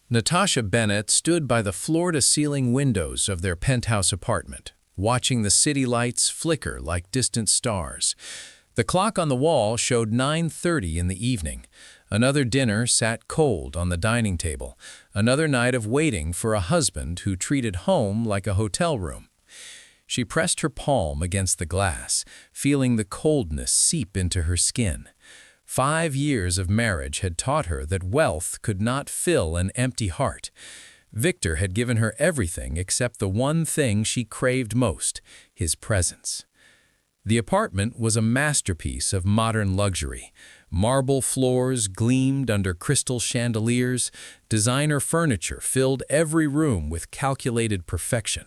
Natasha Bennett stood by the floor-to-ceiling windows of their penthouse apartment, watching the city lights flicker like distant stars. The clock on the wall showed 9:30 in the evening. Another dinner sat cold on the dining table, another night of waiting for a husband who treated home like a hotel room. She pressed her palm against the glass, feeling the coldness seep into her skin. 5 years of marriage had taught her that wealth could not fill an empty heart. Victor had given her everything except the one thing she craved most, his presence. The apartment was a masterpiece of modern luxury. Marble floors gleamed under crystal chandeliers. Designer furniture filled every room with calculated perfection.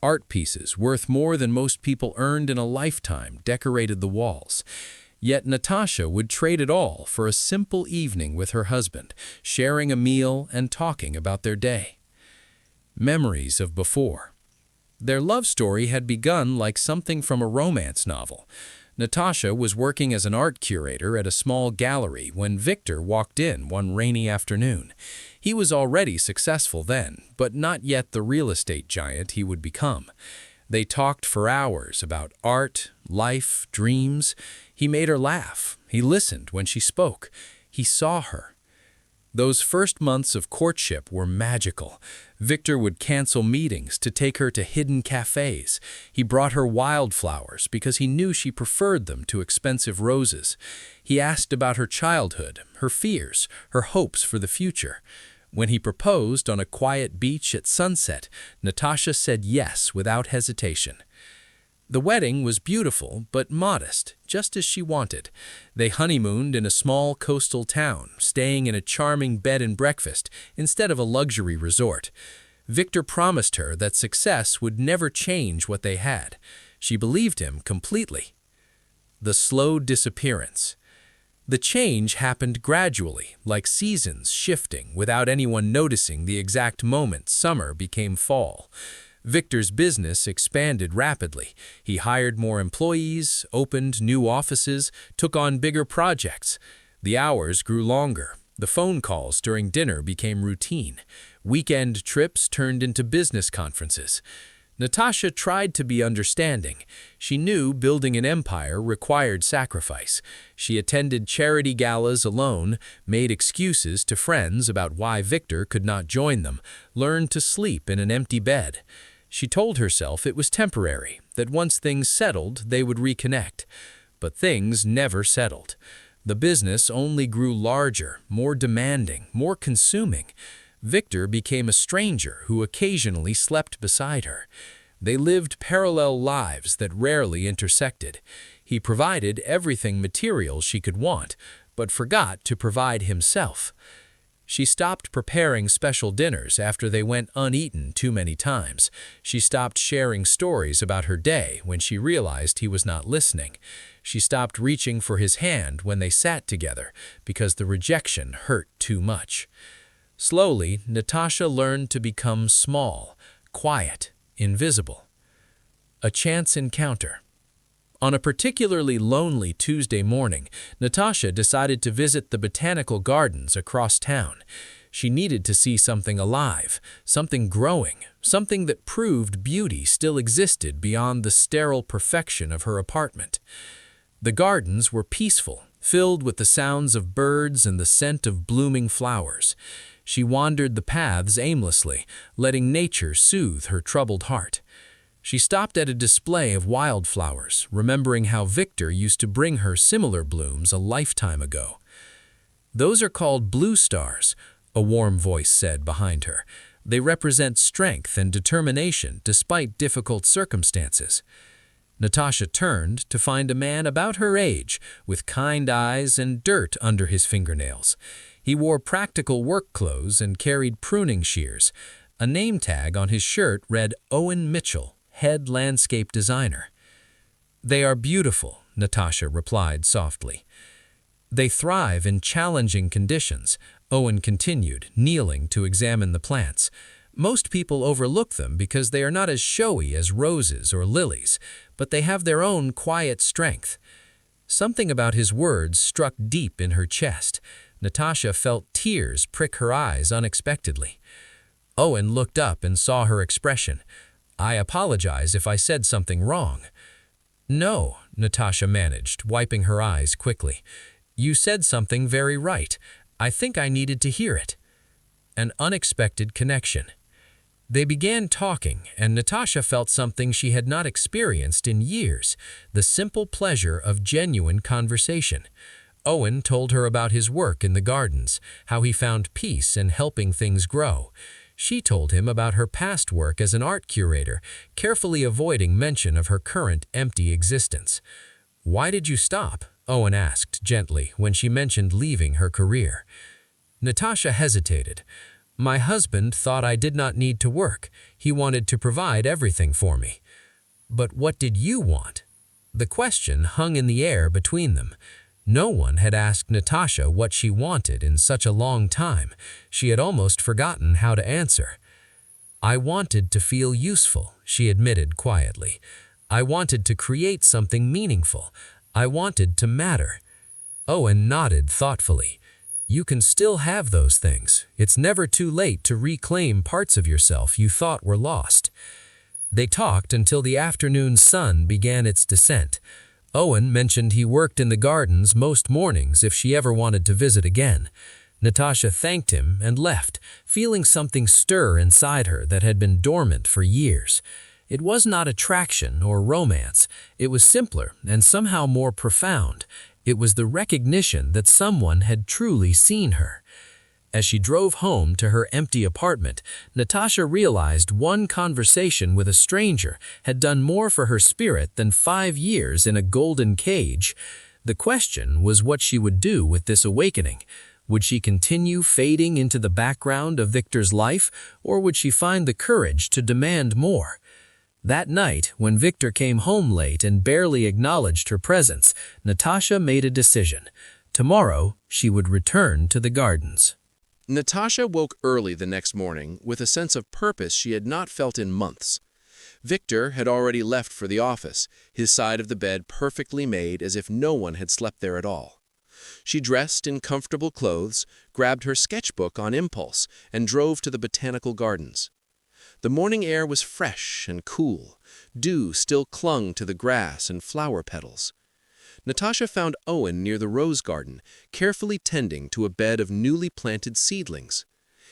Art pieces worth more than most people earned in a lifetime decorated the walls. Yet Natasha would trade it all for a simple evening with her husband, sharing a meal and talking about their day. Memories of before. Their love story had begun like something from a romance novel. Natasha was working as an art curator at a small gallery when Victor walked in one rainy afternoon. He was already successful then, but not yet the real estate giant he would become. They talked for hours about art, life, dreams. He made her laugh. He listened when she spoke. He saw her. Those first months of courtship were magical. Victor would cancel meetings to take her to hidden cafes. He brought her wildflowers because he knew she preferred them to expensive roses. He asked about her childhood, her fears, her hopes for the future. When he proposed on a quiet beach at sunset, Natasha said yes without hesitation. The wedding was beautiful but modest, just as she wanted. They honeymooned in a small coastal town, staying in a charming bed and breakfast instead of a luxury resort. Victor promised her that success would never change what they had. She believed him completely. The slow disappearance. The change happened gradually, like seasons shifting without anyone noticing the exact moment summer became fall. Victor's business expanded rapidly. He hired more employees, opened new offices, took on bigger projects. The hours grew longer. The phone calls during dinner became routine. Weekend trips turned into business conferences. Natasha tried to be understanding. She knew building an empire required sacrifice. She attended charity galas alone, made excuses to friends about why Victor could not join them, learned to sleep in an empty bed. She told herself it was temporary, that once things settled, they would reconnect. But things never settled. The business only grew larger, more demanding, more consuming. Victor became a stranger who occasionally slept beside her. They lived parallel lives that rarely intersected. He provided everything material she could want, but forgot to provide himself. She stopped preparing special dinners after they went uneaten too many times. She stopped sharing stories about her day when she realized he was not listening. She stopped reaching for his hand when they sat together because the rejection hurt too much. Slowly, Natasha learned to become small, quiet, invisible. A chance encounter. On a particularly lonely Tuesday morning, Natasha decided to visit the botanical gardens across town. She needed to see something alive, something growing, something that proved beauty still existed beyond the sterile perfection of her apartment. The gardens were peaceful, filled with the sounds of birds and the scent of blooming flowers. She wandered the paths aimlessly, letting nature soothe her troubled heart. She stopped at a display of wildflowers, remembering how Victor used to bring her similar blooms a lifetime ago. "Those are called blue stars," a warm voice said behind her. "They represent strength and determination despite difficult circumstances." Natasha turned to find a man about her age, with kind eyes and dirt under his fingernails. He wore practical work clothes and carried pruning shears. A name tag on his shirt read Owen Mitchell, head landscape designer. "They are beautiful," Natasha replied softly. "They thrive in challenging conditions," Owen continued, kneeling to examine the plants. "Most people overlook them because they are not as showy as roses or lilies, but they have their own quiet strength." Something about his words struck deep in her chest. Natasha felt tears prick her eyes unexpectedly. Owen looked up and saw her expression. "I apologize if I said something wrong." "No," Natasha managed, wiping her eyes quickly. "You said something very right. I think I needed to hear it." An unexpected connection. They began talking, and Natasha felt something she had not experienced in years, the simple pleasure of genuine conversation. Owen told her about his work in the gardens, how he found peace in helping things grow. She told him about her past work as an art curator, carefully avoiding mention of her current empty existence. "Why did you stop?" Owen asked gently when she mentioned leaving her career. Natasha hesitated. "My husband thought I did not need to work. He wanted to provide everything for me." "But what did you want?" The question hung in the air between them. No one had asked Natasha what she wanted in such a long time. She had almost forgotten how to answer. "I wanted to feel useful," she admitted quietly. "I wanted to create something meaningful. I wanted to matter." Owen nodded thoughtfully. "You can still have those things. It's never too late to reclaim parts of yourself you thought were lost." They talked until the afternoon sun began its descent. Owen mentioned he worked in the gardens most mornings if she ever wanted to visit again. Natasha thanked him and left, feeling something stir inside her that had been dormant for years. It was not attraction or romance. It was simpler and somehow more profound. It was the recognition that someone had truly seen her. As she drove home to her empty apartment, Natasha realized one conversation with a stranger had done more for her spirit than 5 years in a golden cage. The question was what she would do with this awakening. Would she continue fading into the background of Victor's life, or would she find the courage to demand more? That night, when Victor came home late and barely acknowledged her presence, Natasha made a decision. Tomorrow, she would return to the gardens. Natasha woke early the next morning with a sense of purpose she had not felt in months. Victor had already left for the office, his side of the bed perfectly made as if no one had slept there at all. She dressed in comfortable clothes, grabbed her sketchbook on impulse, and drove to the botanical gardens. The morning air was fresh and cool. Dew still clung to the grass and flower petals. Natasha found Owen near the rose garden, carefully tending to a bed of newly planted seedlings.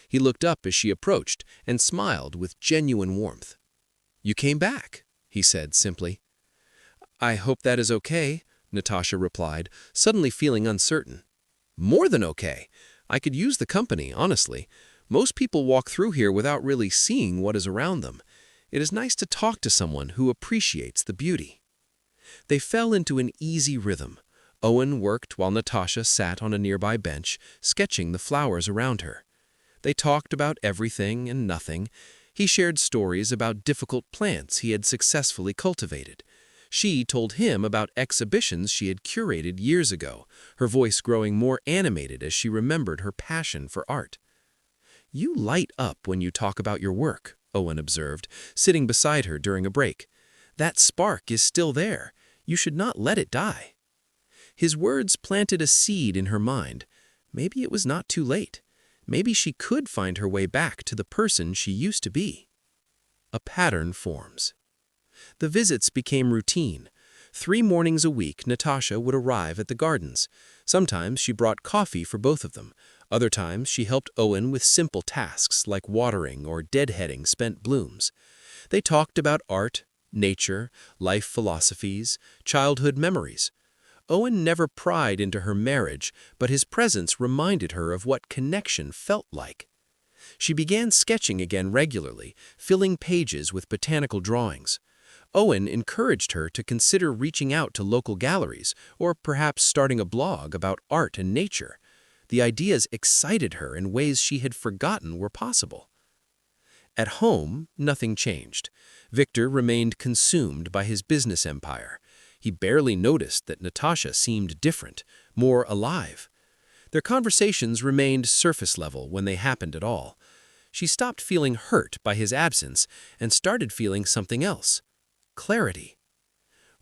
He looked up as she approached and smiled with genuine warmth. "You came back," he said simply. "I hope that is okay," Natasha replied, suddenly feeling uncertain. "More than okay. I could use the company, honestly. Most people walk through here without really seeing what is around them. It is nice to talk to someone who appreciates the beauty." They fell into an easy rhythm. Owen worked while Natasha sat on a nearby bench, sketching the flowers around her. They talked about everything and nothing. He shared stories about difficult plants he had successfully cultivated. She told him about exhibitions she had curated years ago, her voice growing more animated as she remembered her passion for art. "You light up when you talk about your work," Owen observed, sitting beside her during a break. "That spark is still there. You should not let it die." His words planted a seed in her mind. Maybe it was not too late. Maybe she could find her way back to the person she used to be. A pattern forms. The visits became routine. 3 mornings a week, Natasha would arrive at the gardens. Sometimes she brought coffee for both of them. Other times she helped Owen with simple tasks like watering or deadheading spent blooms. They talked about art, nature, life philosophies, childhood memories. Owen never pried into her marriage, but his presence reminded her of what connection felt like. She began sketching again regularly, filling pages with botanical drawings. Owen encouraged her to consider reaching out to local galleries or perhaps starting a blog about art and nature. The ideas excited her in ways she had forgotten were possible. At home, nothing changed. Victor remained consumed by his business empire. He barely noticed that Natasha seemed different, more alive. Their conversations remained surface level when they happened at all. She stopped feeling hurt by his absence and started feeling something else: clarity.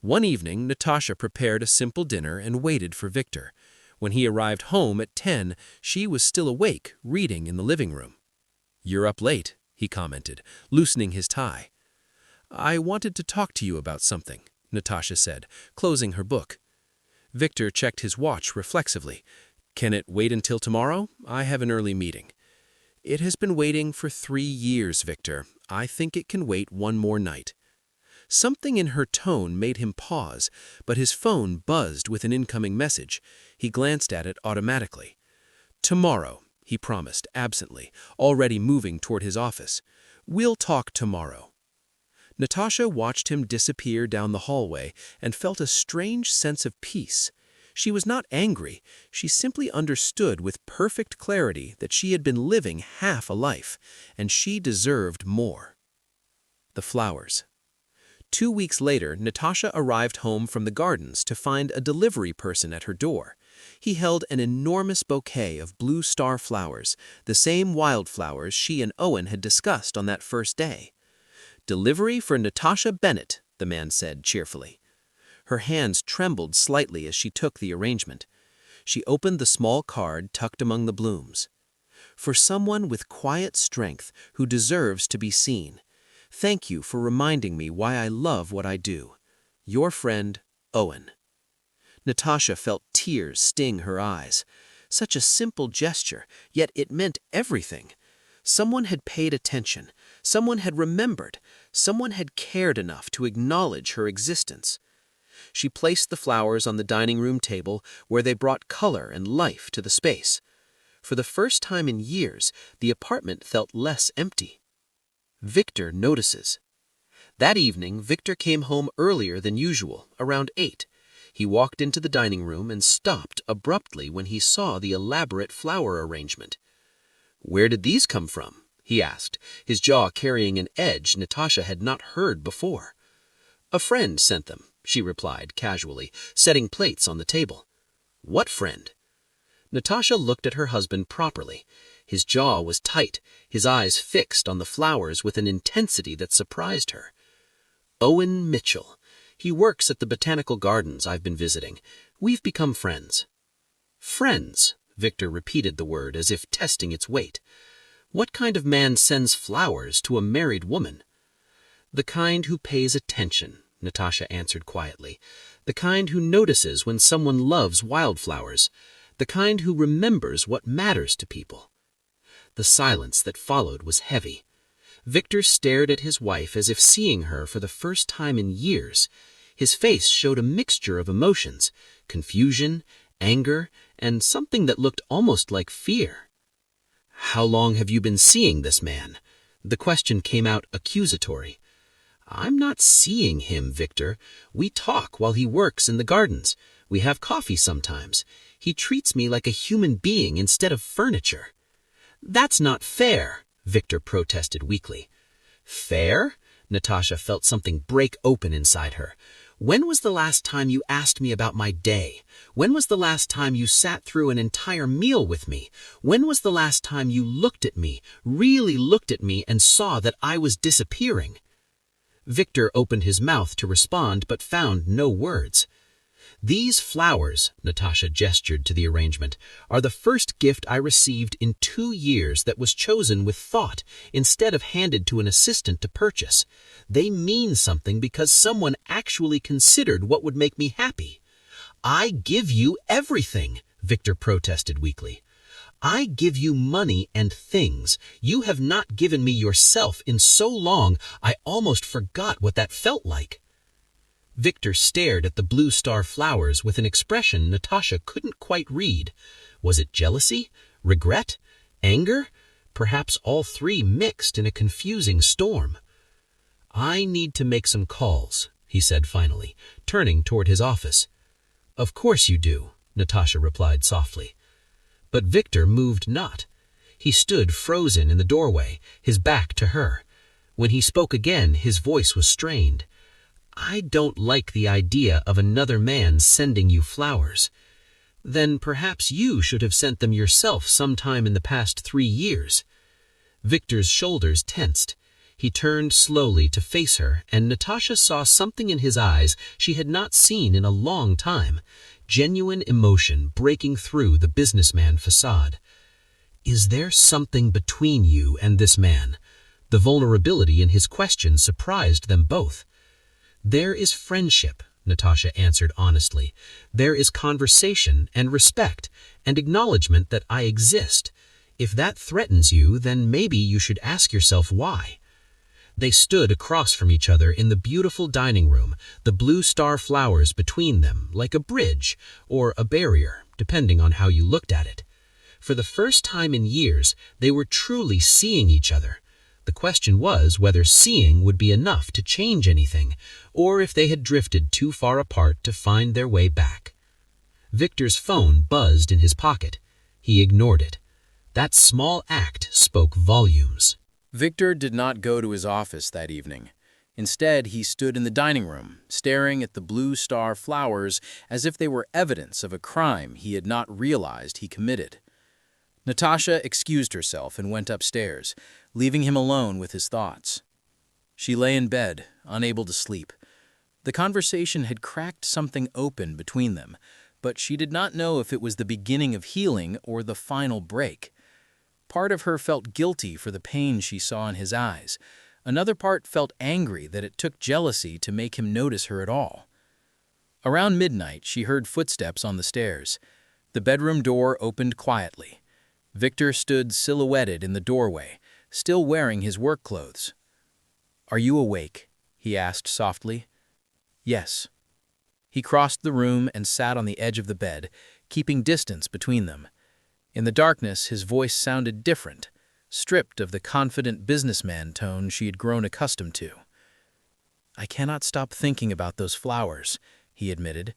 One evening, Natasha prepared a simple dinner and waited for Victor. When he arrived home at 10, she was still awake, reading in the living room. "You're up late," he commented, loosening his tie. "I wanted to talk to you about something," Natasha said, closing her book. Victor checked his watch reflexively. "Can it wait until tomorrow? I have an early meeting." "It has been waiting for 3 years, Victor. I think it can wait one more night." Something in her tone made him pause, but his phone buzzed with an incoming message. He glanced at it automatically. "Tomorrow," he promised absently, already moving toward his office. "We'll talk tomorrow." Natasha watched him disappear down the hallway and felt a strange sense of peace. She was not angry. She simply understood with perfect clarity that she had been living half a life, and she deserved more. The flowers. 2 weeks later, Natasha arrived home from the gardens to find a delivery person at her door. He held an enormous bouquet of blue star flowers, the same wildflowers she and Owen had discussed on that first day. "Delivery for Natasha Bennett," the man said cheerfully. Her hands trembled slightly as she took the arrangement. She opened the small card tucked among the blooms. "For someone with quiet strength who deserves to be seen. Thank you for reminding me why I love what I do. Your friend, Owen." Natasha felt tears sting her eyes. Such a simple gesture, yet it meant everything. Someone had paid attention. Someone had remembered. Someone had cared enough to acknowledge her existence. She placed the flowers on the dining room table where they brought color and life to the space. For the first time in years, the apartment felt less empty. Victor notices. That evening, Victor came home earlier than usual, around 8. He walked into the dining room and stopped abruptly when he saw the elaborate flower arrangement. "Where did these come from?" he asked, his jaw carrying an edge Natasha had not heard before. "A friend sent them," she replied casually, setting plates on the table. "What friend?" Natasha looked at her husband properly. His jaw was tight, his eyes fixed on the flowers with an intensity that surprised her. "Owen Mitchell. He works at the botanical gardens I've been visiting. We've become friends." "Friends?" Victor repeated the word as if testing its weight. "What kind of man sends flowers to a married woman?" "The kind who pays attention," Natasha answered quietly. "The kind who notices when someone loves wildflowers. The kind who remembers what matters to people." The silence that followed was heavy. Victor stared at his wife as if seeing her for the first time in years. His face showed a mixture of emotions, confusion, anger, and something that looked almost like fear. "How long have you been seeing this man?" The question came out accusatory. "I'm not seeing him, Victor. We talk while he works in the gardens. We have coffee sometimes. He treats me like a human being instead of furniture." "That's not fair," Victor protested weakly. "Fair?" Natasha felt something break open inside her. "When was the last time you asked me about my day? When was the last time you sat through an entire meal with me? When was the last time you looked at me, really looked at me, and saw that I was disappearing?" Victor opened his mouth to respond but found no words. "These flowers," Natasha gestured to the arrangement, "are the first gift I received in 2 years that was chosen with thought instead of handed to an assistant to purchase. They mean something because someone actually considered what would make me happy." "I give you everything," Victor protested weakly. "I give you money and things. You have not given me yourself in so long, I almost forgot what that felt like." Victor stared at the blue star flowers with an expression Natasha couldn't quite read. Was it jealousy? Regret? Anger? Perhaps all three mixed in a confusing storm. "I need to make some calls," he said finally, turning toward his office. "Of course you do," Natasha replied softly. But Victor moved not. He stood frozen in the doorway, his back to her. When he spoke again, his voice was strained. "I don't like the idea of another man sending you flowers." "Then perhaps you should have sent them yourself sometime in the past 3 years." Victor's shoulders tensed. He turned slowly to face her, and Natasha saw something in his eyes she had not seen in a long time. Genuine emotion breaking through the businessman facade. "Is there something between you and this man?" The vulnerability in his question surprised them both. "There is friendship," Natasha answered honestly. "There is conversation and respect and acknowledgement that I exist. If that threatens you, then maybe you should ask yourself why." They stood across from each other in the beautiful dining room, the blue star flowers between them, like a bridge or a barrier, depending on how you looked at it. For the first time in years, they were truly seeing each other. The question was whether seeing would be enough to change anything, or if they had drifted too far apart to find their way back. Victor's phone buzzed in his pocket. He ignored it. That small act spoke volumes. Victor did not go to his office that evening. Instead, he stood in the dining room, staring at the blue star flowers as if they were evidence of a crime he had not realized he committed. Natasha excused herself and went upstairs, leaving him alone with his thoughts. She lay in bed, unable to sleep. The conversation had cracked something open between them, but she did not know if it was the beginning of healing or the final break. Part of her felt guilty for the pain she saw in his eyes. Another part felt angry that it took jealousy to make him notice her at all. Around midnight, she heard footsteps on the stairs. The bedroom door opened quietly. Victor stood silhouetted in the doorway, still wearing his work clothes. "Are you awake?" he asked softly. "Yes." He crossed the room and sat on the edge of the bed, keeping distance between them. In the darkness, his voice sounded different, stripped of the confident businessman tone she had grown accustomed to. "I cannot stop thinking about those flowers," he admitted.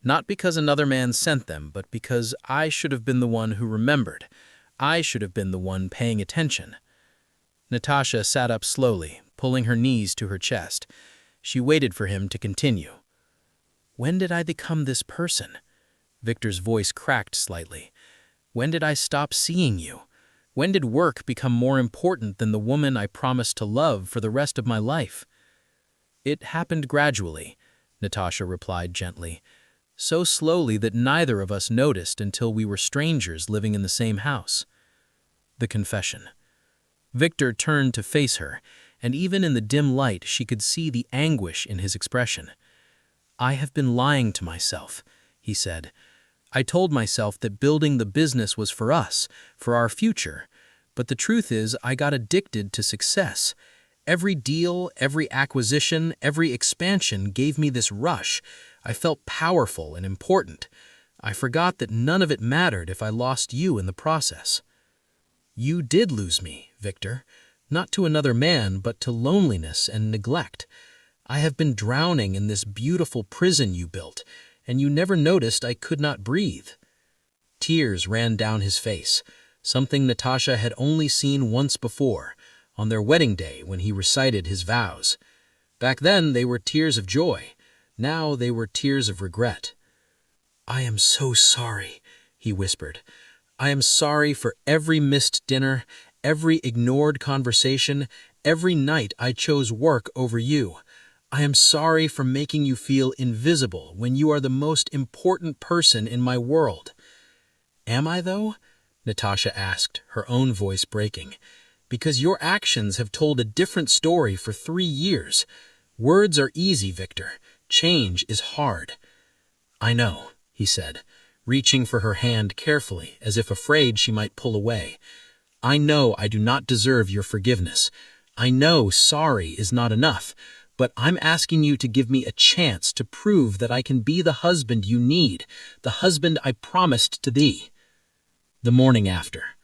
"Not because another man sent them, but because I should have been the one who remembered. I should have been the one paying attention." Natasha sat up slowly, pulling her knees to her chest. She waited for him to continue. "When did I become this person?" Victor's voice cracked slightly. "When did I stop seeing you? When did work become more important than the woman I promised to love for the rest of my life?" "It happened gradually," Natasha replied gently. "So slowly that neither of us noticed until we were strangers living in the same house." The confession. Victor turned to face her, and even in the dim light she could see the anguish in his expression. "I have been lying to myself," he said. "I told myself that building the business was for us, for our future. But the truth is, I got addicted to success. Every deal, every acquisition, every expansion gave me this rush. I felt powerful and important. I forgot that none of it mattered if I lost you in the process." "You did lose me, Victor. Not to another man, but to loneliness and neglect. I have been drowning in this beautiful prison you built, and you never noticed I could not breathe." Tears ran down his face, something Natasha had only seen once before, on their wedding day when he recited his vows. Back then they were tears of joy. Now they were tears of regret. "I am so sorry," he whispered. "I am sorry for every missed dinner, every ignored conversation, every night I chose work over you. I am sorry for making you feel invisible when you are the most important person in my world." "Am I, though?" Natasha asked, her own voice breaking. "Because your actions have told a different story for 3 years. Words are easy, Victor. Change is hard." "I know," he said, reaching for her hand carefully, as if afraid she might pull away. "I know I do not deserve your forgiveness. I know sorry is not enough, but I'm asking you to give me a chance to prove that I can be the husband you need, the husband I promised to thee." The morning after.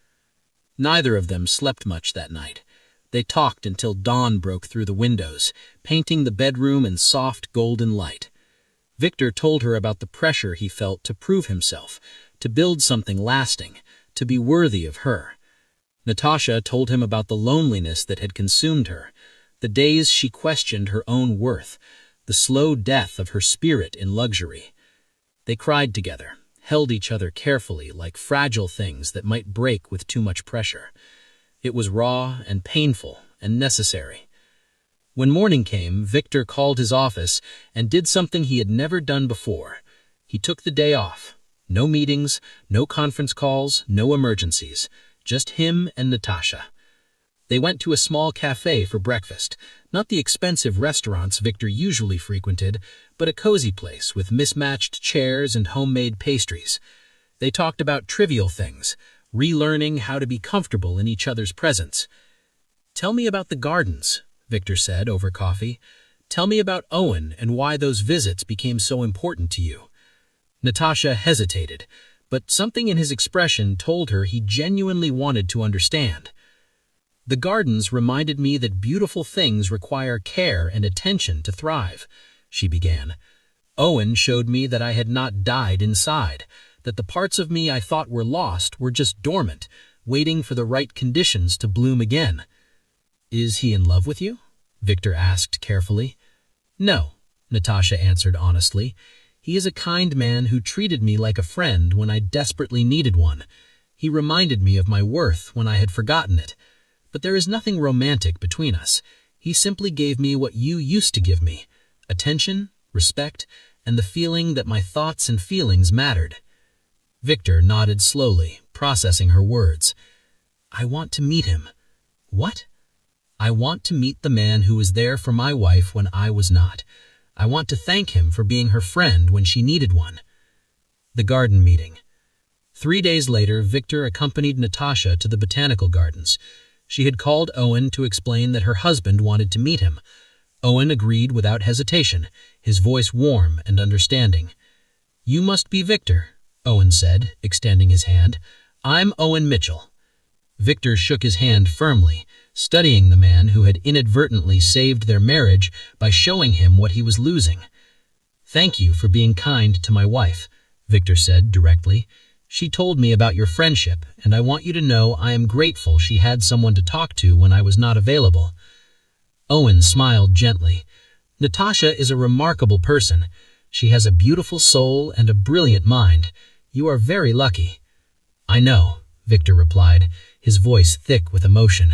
Neither of them slept much that night. They talked until dawn broke through the windows, painting the bedroom in soft golden light. Victor told her about the pressure he felt to prove himself, to build something lasting, to be worthy of her. Natasha told him about the loneliness that had consumed her, the days she questioned her own worth, the slow death of her spirit in luxury. They cried together, held each other carefully like fragile things that might break with too much pressure. It was raw and painful and necessary. When morning came, Victor called his office and did something he had never done before. He took the day off. No meetings, no conference calls, no emergencies. Just him and Natasha. They went to a small cafe for breakfast, not the expensive restaurants Victor usually frequented, but a cozy place with mismatched chairs and homemade pastries. They talked about trivial things, relearning how to be comfortable in each other's presence. "Tell me about the gardens," Victor said over coffee. "Tell me about Owen and why those visits became so important to you." Natasha hesitated, but something in his expression told her he genuinely wanted to understand. "The gardens reminded me that beautiful things require care and attention to thrive," she began. "Owen showed me that I had not died inside, that the parts of me I thought were lost were just dormant, waiting for the right conditions to bloom again." "Is he in love with you?" Victor asked carefully. "No," Natasha answered honestly. "He is a kind man who treated me like a friend when I desperately needed one. He reminded me of my worth when I had forgotten it. But there is nothing romantic between us. He simply gave me what you used to give me: attention, respect, and the feeling that my thoughts and feelings mattered." Victor nodded slowly, processing her words. "I want to meet him." "What?" "I want to meet the man who was there for my wife when I was not. I want to thank him for being her friend when she needed one." The garden meeting. 3 days later, Victor accompanied Natasha to the botanical gardens. She had called Owen to explain that her husband wanted to meet him. Owen agreed without hesitation, his voice warm and understanding. "You must be Victor," Owen said, extending his hand. "I'm Owen Mitchell." Victor shook his hand firmly, studying the man who had inadvertently saved their marriage by showing him what he was losing. "Thank you for being kind to my wife," Victor said directly. "She told me about your friendship, and I want you to know I am grateful she had someone to talk to when I was not available." Owen smiled gently. "Natasha is a remarkable person. She has a beautiful soul and a brilliant mind. You are very lucky." "I know," Victor replied, his voice thick with emotion.